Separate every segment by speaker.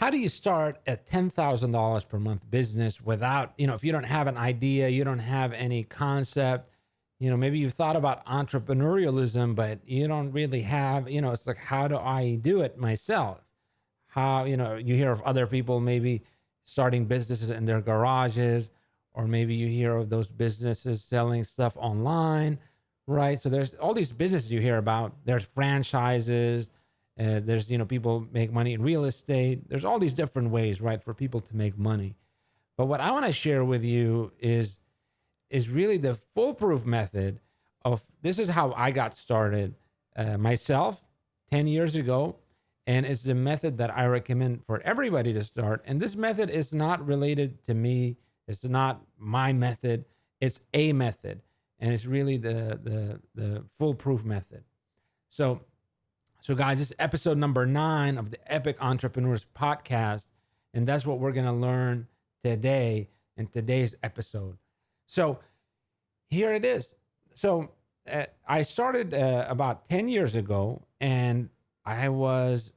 Speaker 1: how do you start a $10,000 per month business without, if you don't have an idea, you don't have any concept, maybe you've thought about entrepreneurialism, but you don't really have, it's like, how do I do it myself? How, you hear of other people maybe starting businesses in their garages, or maybe you hear of those businesses selling stuff online, right? So there's all these businesses you hear about. There's franchises, there's, people make money in real estate. There's all these different ways, right, for people to make money. But what I want to share with you is really the foolproof method of this is how I got started myself 10 years ago. And it's the method that I recommend for everybody to start. And this method is not related to me. It's not my method. It's a method. And it's really the foolproof method. So guys, this is episode number 9 of the Epic Entrepreneurs Podcast. And that's what we're going to learn today in today's episode. So here it is. So I started about 10 years ago, and I was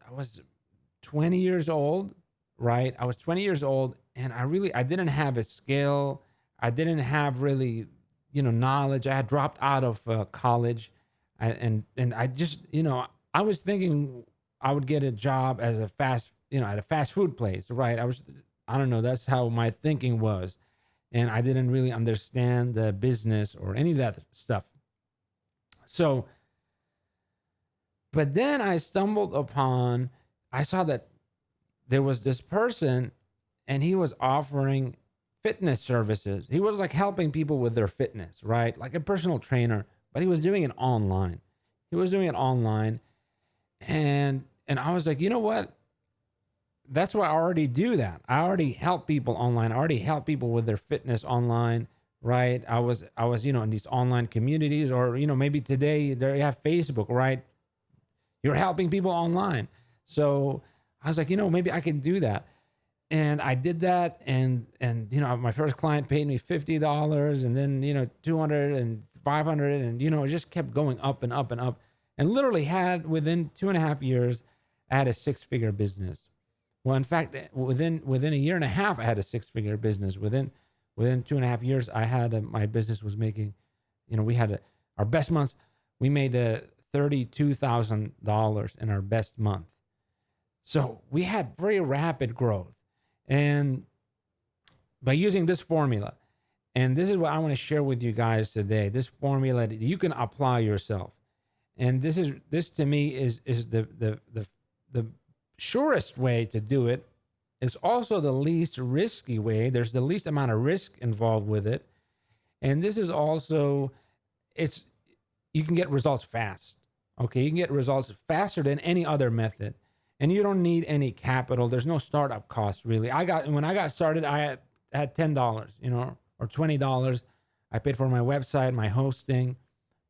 Speaker 1: 20 years old, right? I was 20 years old, and I didn't have a skill. I didn't have really, knowledge. I had dropped out of college, and I just, I was thinking I would get a job as at a fast food place, right? I don't know. That's how my thinking was. And I didn't really understand the business or any of that stuff. So, but then I saw that there was this person, and he was offering fitness services. He was like helping people with their fitness, right? Like a personal trainer, but he was doing it online. And I was like, you know what? That's why I already do that. I already help people online. I already help people with their fitness online, right? I was, in these online communities, or, maybe today there you have Facebook, right? You're helping people online. So I was like, maybe I can do that. And I did that. And, my first client paid me $50, and then, 200 and 500. And, it just kept going up and up and up, and literally had within 2.5 years, I had a 6-figure business. Well, in fact, within a year and a half, I had a 6-figure business. Within 2.5 years, I had my business was making, we had our best months. We made $32,000 in our best month. So we had very rapid growth, and by using this formula, and this is what I want to share with you guys today. This formula that you can apply yourself, and this to me is the surest way to do it. Is also the least risky way. There's the least amount of risk involved with it. And this is also, you can get results fast. Okay. You can get results faster than any other method. And you don't need any capital. There's no startup cost really. When I got started, I had $10, or $20. I paid for my website, my hosting.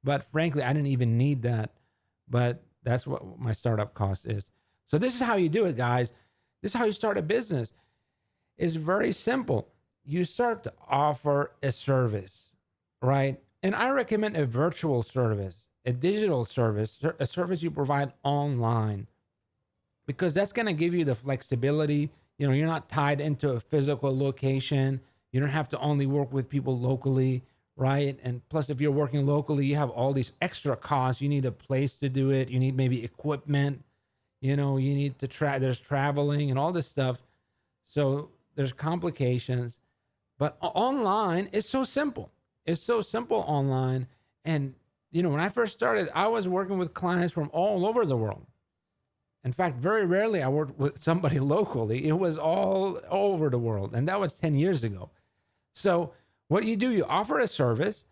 Speaker 1: But frankly, I didn't even need that. But that's what my startup cost is. So this is how you do it, guys. This is how you start a business. It's very simple. You start to offer a service, right? And I recommend a virtual service, a digital service, a service you provide online, because that's going to give you the flexibility. You're not tied into a physical location. You don't have to only work with people locally, right? And plus, if you're working locally, you have all these extra costs. You need a place to do it. You need maybe equipment. You need to there's traveling and all this stuff. So there's complications, but online is so simple. It's so simple online. And, when I first started, I was working with clients from all over the world. In fact, very rarely I worked with somebody locally. It was all over the world. And that was 10 years ago. So what do, you offer a service,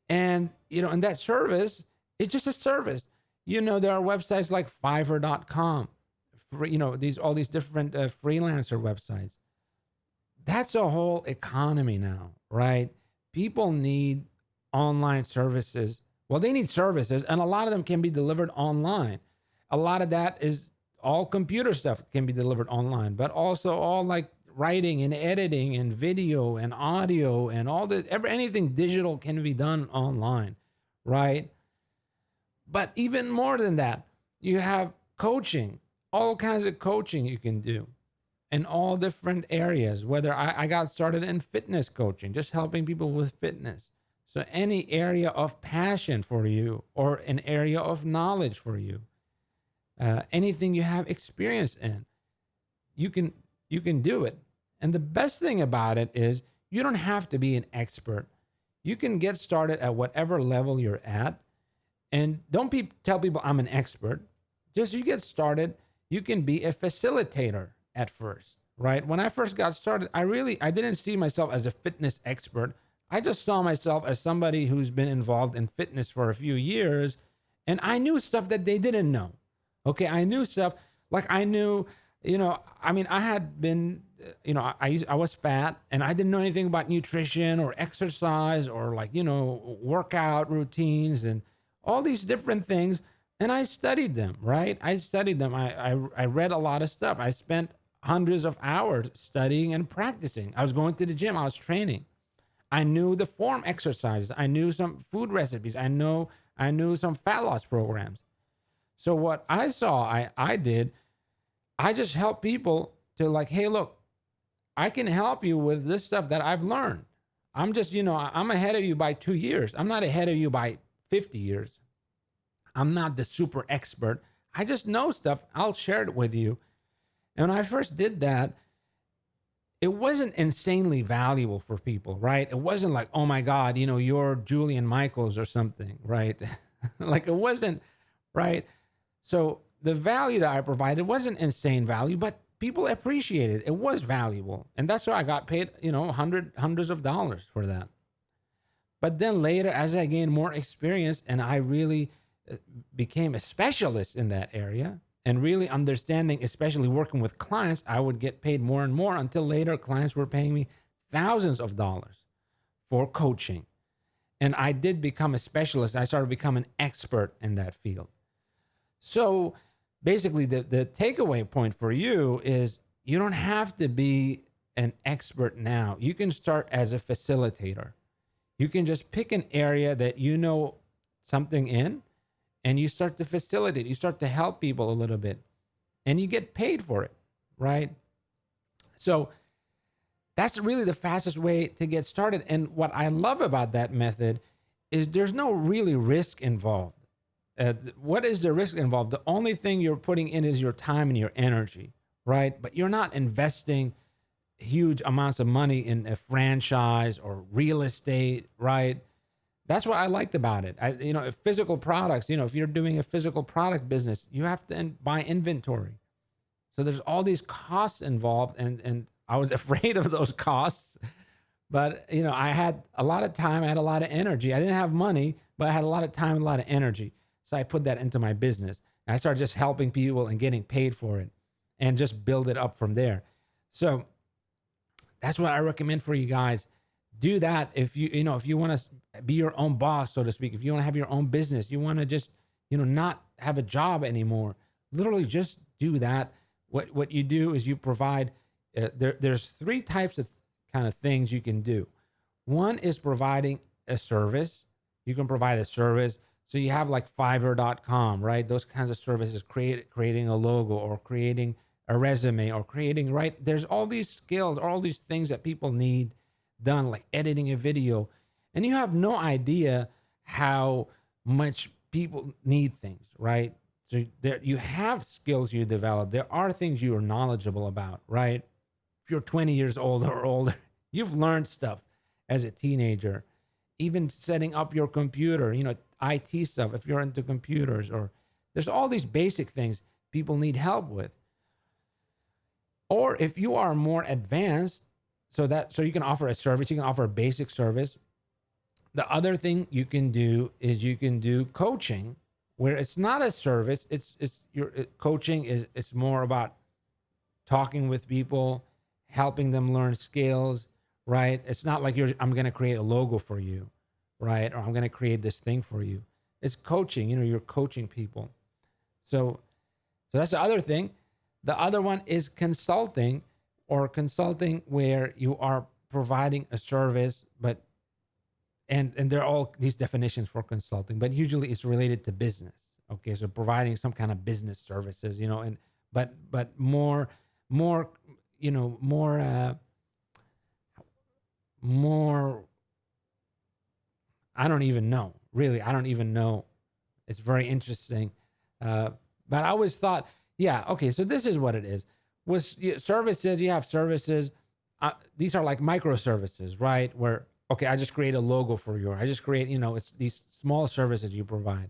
Speaker 1: and, and that service, it's just a service. There are websites like Fiverr.com, all these different freelancer websites. That's a whole economy now, right? People need online services. Well, they need services, and a lot of them can be delivered online. A lot of that is all computer stuff can be delivered online, but also all like writing and editing and video and audio and anything digital can be done online, right? But even more than that, you have coaching, all kinds of coaching you can do. in all different areas. Whether I got started in fitness coaching, just helping people with fitness. So any area of passion for you or an area of knowledge for you, anything you have experience in, you can you can do it. And the best thing about it is you don't have to be an expert. You can get started at whatever level you're at, and don't tell people I'm an expert. Just you get started, you can be a facilitator at first, right? When I first got started, I didn't see myself as a fitness expert. I just saw myself as somebody who's been involved in fitness for a few years, and I knew stuff that they didn't know. Okay, I knew stuff like I knew, I mean, I had been, I was fat and I didn't know anything about nutrition or exercise or like, workout routines and all these different things. And I studied them, right? I studied them. I read a lot of stuff. I spent hundreds of hours studying and practicing. I was going to the gym. I was training. I knew the form exercises. I knew some food recipes. I knew some fat loss programs. So what I saw, I did, I just help people to like, hey, look, I can help you with this stuff that I've learned. I'm just, I'm ahead of you by 2 years. I'm not ahead of you by 50 years. I'm not the super expert. I just know stuff. I'll share it with you. And when I first did that, it wasn't insanely valuable for people, right? It wasn't like, oh my God, you're Julian Michaels or something, right? Like it wasn't, right? So the value that I provided wasn't insane value, but people appreciated it. It was valuable. And that's why I got paid, hundreds of dollars for that. But then later, as I gained more experience and I really became a specialist in that area and really understanding, especially working with clients, I would get paid more and more until later clients were paying me thousands of dollars for coaching. And I did become a specialist. I started becoming an expert in that field. So basically, the takeaway point for you is you don't have to be an expert now. You can start as a facilitator. You can just pick an area that you know something in, and you start to facilitate. You start to help people a little bit, and you get paid for it, right? So that's really the fastest way to get started. And what I love about that method is there's no really risk involved. What is the risk involved? The only thing you're putting in is your time and your energy, right? But you're not investing huge amounts of money in a franchise or real estate, right? That's what I liked about it. Physical products, if you're doing a physical product business, you have to buy inventory. So there's all these costs involved, and I was afraid of those costs. But, I had a lot of time, I had a lot of energy. I didn't have money, but I had a lot of time and a lot of energy. So I put that into my business. And I started just helping people and getting paid for it and just build it up from there. So that's what I recommend for you guys. Do that if you want to be your own boss, so to speak. If you want to have your own business, you want to just, not have a job anymore. Literally just do that. What you do is you provide, there's 3 types of kind of things you can do. One is providing a service. You can provide a service. So you have like Fiverr.com, right? Those kinds of services, creating a logo or creating a resume or creating, right? There's all these skills, all these things that people need done, like editing a video. And you have no idea how much people need things, right? So there, you have skills you develop. There are things you are knowledgeable about, right? If you're 20 years old or older, you've learned stuff as a teenager. Even setting up your computer, IT stuff, if you're into computers, or there's all these basic things people need help with. Or if you are more advanced, so you can offer a service, you can offer a basic service. The other thing you can do is you can do coaching, where it's not a service. It's your coaching is it's more about talking with people, helping them learn skills, right? It's not like I'm going to create a logo for you, right? Or I'm going to create this thing for you. It's coaching, you're coaching people. So that's the other thing. The other one is consulting, or consulting where you are providing a service, but and there are all these definitions for consulting, but usually it's related to business. Okay, so providing some kind of business services, and but more more, I don't even know, really. I don't even know. It's very interesting. But I always thought, yeah, okay, so this is what it is. Services, you have services. These are like microservices, right? Where, okay, I just create a logo for you. Or I just create, it's these small services you provide.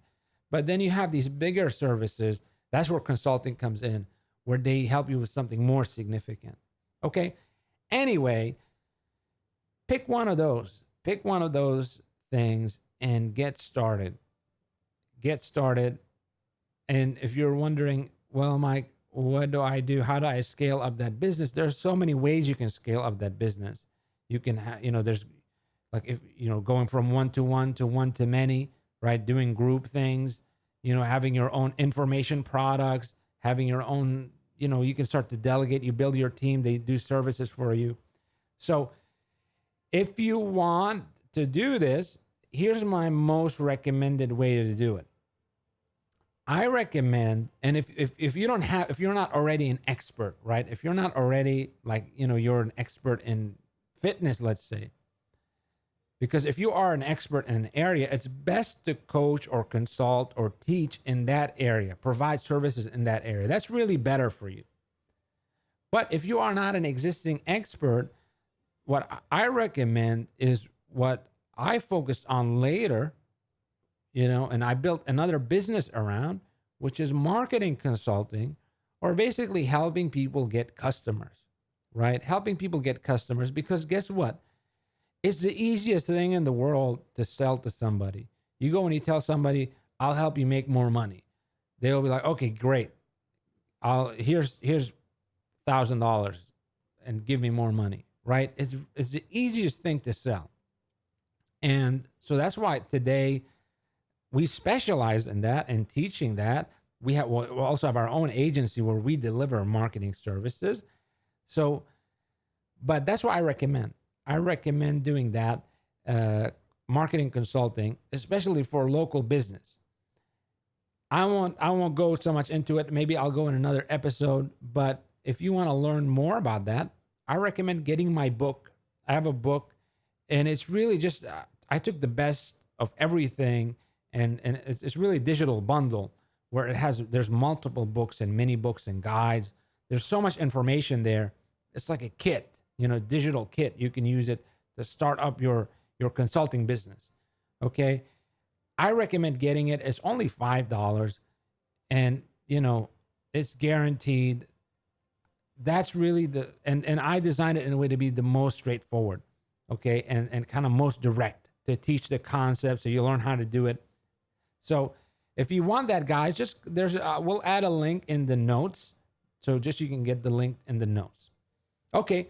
Speaker 1: But then you have these bigger services. That's where consulting comes in, where they help you with something more significant. Okay. Anyway, pick one of those. Pick one of those things and get started. Get started. And if you're wondering, well, Mike, what do I do? How do I scale up that business? There's so many ways you can scale up that business. You can there's like, if going from one to one to many, right? Doing group things, having your own information products, having your own, you can start to delegate. You build your team, they do services for you. So if you want to do this, here's my most recommended way to do it. I recommend, and if you don't have, if you're not already an expert, right? If you're not already like, you're an expert in fitness, let's say, because if you are an expert in an area, it's best to coach or consult or teach in that area, provide services in that area. That's really better for you. But if you are not an existing expert, what I recommend is what I focused on later, and I built another business around, which is marketing consulting, or basically helping people get customers, right? Helping people get customers, because guess what? It's the easiest thing in the world to sell to somebody. You go and you tell somebody, I'll help you make more money. They'll be like, okay, great. Here's $1,000 and give me more money, right? It's the easiest thing to sell. And so that's why today we specialize in that and teaching that. We also have our own agency where we deliver marketing services. So, but that's what I recommend. I recommend doing that, marketing consulting, especially for local business. I won't go so much into it. Maybe I'll go in another episode. But if you want to learn more about that, I recommend getting my book. I have a book, and it's really just I took the best of everything, and it's really a digital bundle where there's multiple books and mini books and guides. There's so much information there. It's like a kit. Digital kit. You can use it to start up your consulting business. Okay. I recommend getting it. It's only $5 and it's guaranteed. That's really and I designed it in a way to be the most straightforward. Okay. And kind of most direct to teach the concept. So you learn how to do it. So if you want that, guys, we'll add a link in the notes. So just you can get the link in the notes. Okay.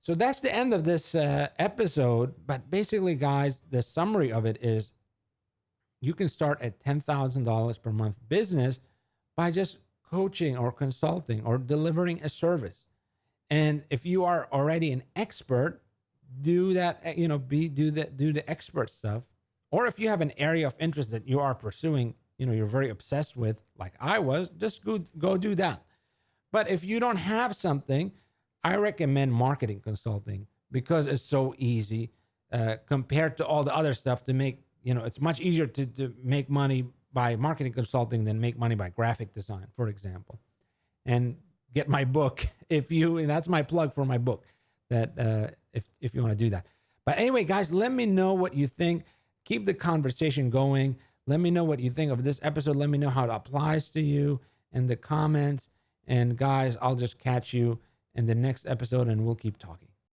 Speaker 1: So that's the end of this episode. But basically, guys, the summary of it is you can start at $10,000 per month business by just coaching or consulting or delivering a service. And if you are already an expert, do that, do the expert stuff. Or if you have an area of interest that you are pursuing, you're very obsessed with, like I was, just go do that. But if you don't have something, I recommend marketing consulting because it's so easy compared to all the other stuff to make, it's much easier to make money by marketing consulting than make money by graphic design, for example. And get my book and that's my plug for my book that if you want to do that. But anyway, guys, let me know what you think. Keep the conversation going. Let me know what you think of this episode. Let me know how it applies to you in the comments. And guys, I'll just catch you in the next episode and we'll keep talking.